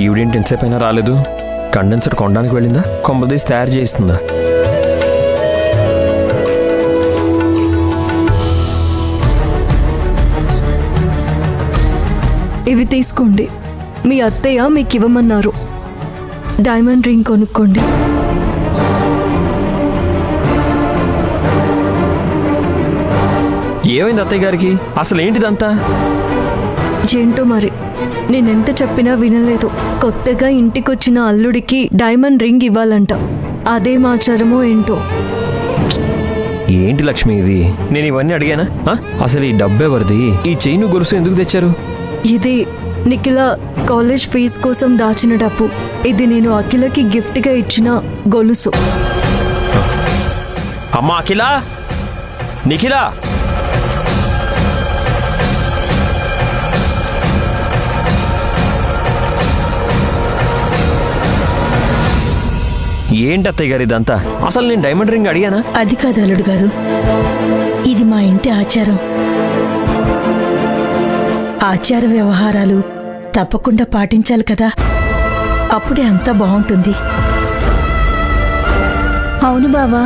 ఈవిడేంటి ఎంతసేపు అయినా రాలేదు? కండెన్సర్ కొనడానికి వెళ్ళిందా? కొంపదీసి తయారు చేస్తుందా? ఇవి తీసుకోండి. మీ అత్తయ్య మీకు ఇవ్వమన్నారు. డైమండ్ రింగ్ కొనుక్కోండి. ఏమైంది అత్తయ్య గారికి? అసలు ఏంటిదంతా? ఏంటో మరి, నేనెంత చెప్పినా వినలేదు. కొత్తగా ఇంటికొచ్చిన అల్లుడికి డైమండ్ రింగ్ ఇవ్వాలంట. అదేం ఆచారమో ఏంటో. ఏంటి లక్ష్మి ఇది? నేను ఇవన్నీ అడిగానా? అసలు ఈ డబ్బెవరిది? ఈ చైను గొలుసు ఎందుకు తెచ్చారు? ఇది నిఖిల కాలేజ్ ఫీజు కోసం దాచిన డబ్బు. ఇది నేను అఖిలకి గిఫ్ట్గా ఇచ్చిన గొలుసు. అమ్మా అఖిల, నిఖిల, ఏంటి అత్తయ్య గారు ఇదంతా? అసలు నేను డైమండ్ రింగ్ అడిగానా? అది కాదు అల్లుడు గారు, ఇది మా ఇంటి ఆచారం. ఆచార వ్యవహారాలు తప్పకుండా పాటించాలి కదా, అప్పుడే అంతా బాగుంటుంది. అవును బావా.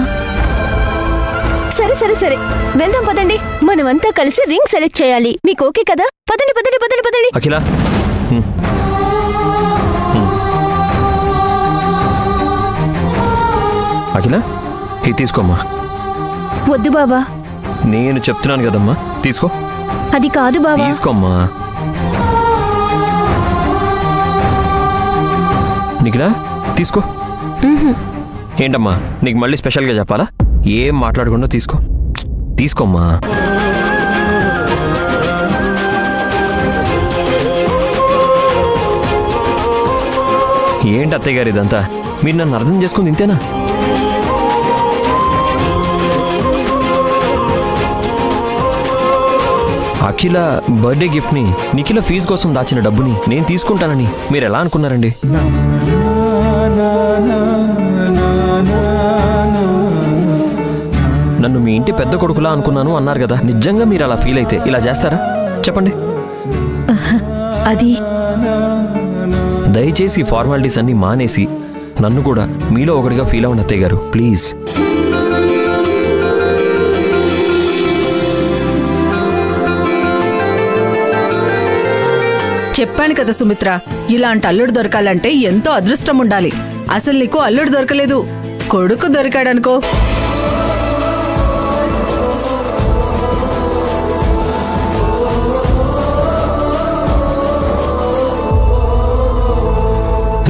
సరే సరే సరే, వెళ్దాం పదండి. మనమంతా కలిసి రింగ్ సెలెక్ట్ చేయాలి. మీకు ఓకే కదా? పదండి పదండి పదండి పదండి. అఖిల, అఖిల, ఇది తీసుకోమ్మా. వద్దు బావా. నేను చెప్తున్నాను కదమ్మా, తీసుకో. అది కాదు బావా. తీసుకోమ్మా. నిఖిలా, తీసుకో. ఏంటమ్మా, నీకు మళ్ళీ స్పెషల్గా చెప్పాలా? ఏం మాట్లాడకుండా తీసుకో. తీసుకోమ్మా. ఏంటి అత్తయ్య గారు ఇదంతా? మీరు నన్ను అర్థం చేసుకుంది ఇంతేనా? అఖిల బర్త్డే గిఫ్ట్ని, నిఖిల ఫీజు కోసం దాచిన డబ్బుని నేను తీసుకుంటానని మీరు ఎలా అనుకున్నారండి? నన్ను మీ ఇంటి పెద్ద కొడుకులా అనుకున్నాను అన్నారు కదా. నిజంగా మీరు అలా ఫీల్ అయితే ఇలా చేస్తారా? చెప్పండి. అది దయచేసి ఫార్మాలిటీస్ అన్ని మానేసి నన్ను కూడా మీలో ఒకటిగా ఫీల్ అవ్వండి అత్తయ్య గారు, ప్లీజ్. చెప్పాను కదా సుమిత్ర, ఇలాంటి అల్లుడు దొరకాలంటే ఎంతో అదృష్టం ఉండాలి. అసలు నీకు అల్లుడు దొరకలేదు, కొడుకు దొరికాడనుకో.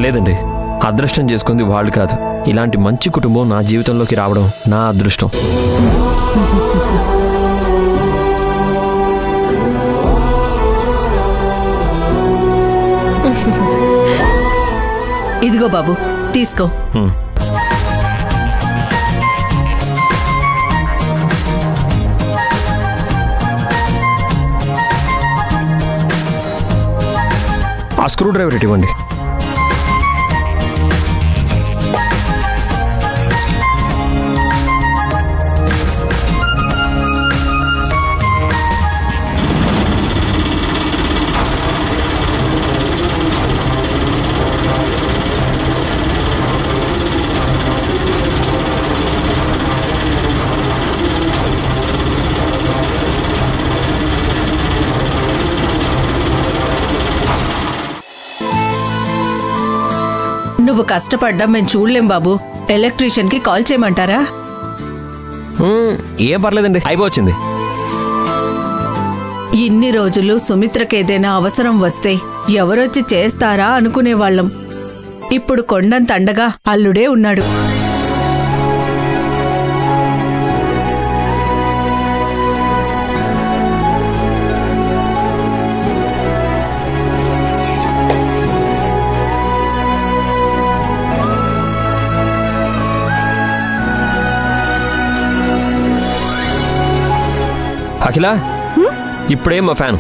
లేదండి, అదృష్టం చేసుకుంది వాళ్ళు కాదు. ఇలాంటి మంచి కుటుంబం నా జీవితంలోకి రావడం నా అదృష్టం. ఇదిగో బాబు, తీసుకో. ఆ స్క్రూ డ్రైవర్ ఇవ్వండి. నువ్వు కష్టపడ్డం మేము చూడలేం బాబు. ఎలక్ట్రీషియన్ కి కాల్ చేయమంటారా? ఏం పర్లేదండి, అయిపోవచ్చింది. ఇన్ని రోజులు సుమిత్రకి ఏదైనా అవసరం వస్తే ఎవరొచ్చి చేస్తారా అనుకునేవాళ్ళం. ఇప్పుడు కొండంత అండగా అల్లుడే ఉన్నాడు. అఖిల, ఇప్పుడే మా ఫ్యాన్.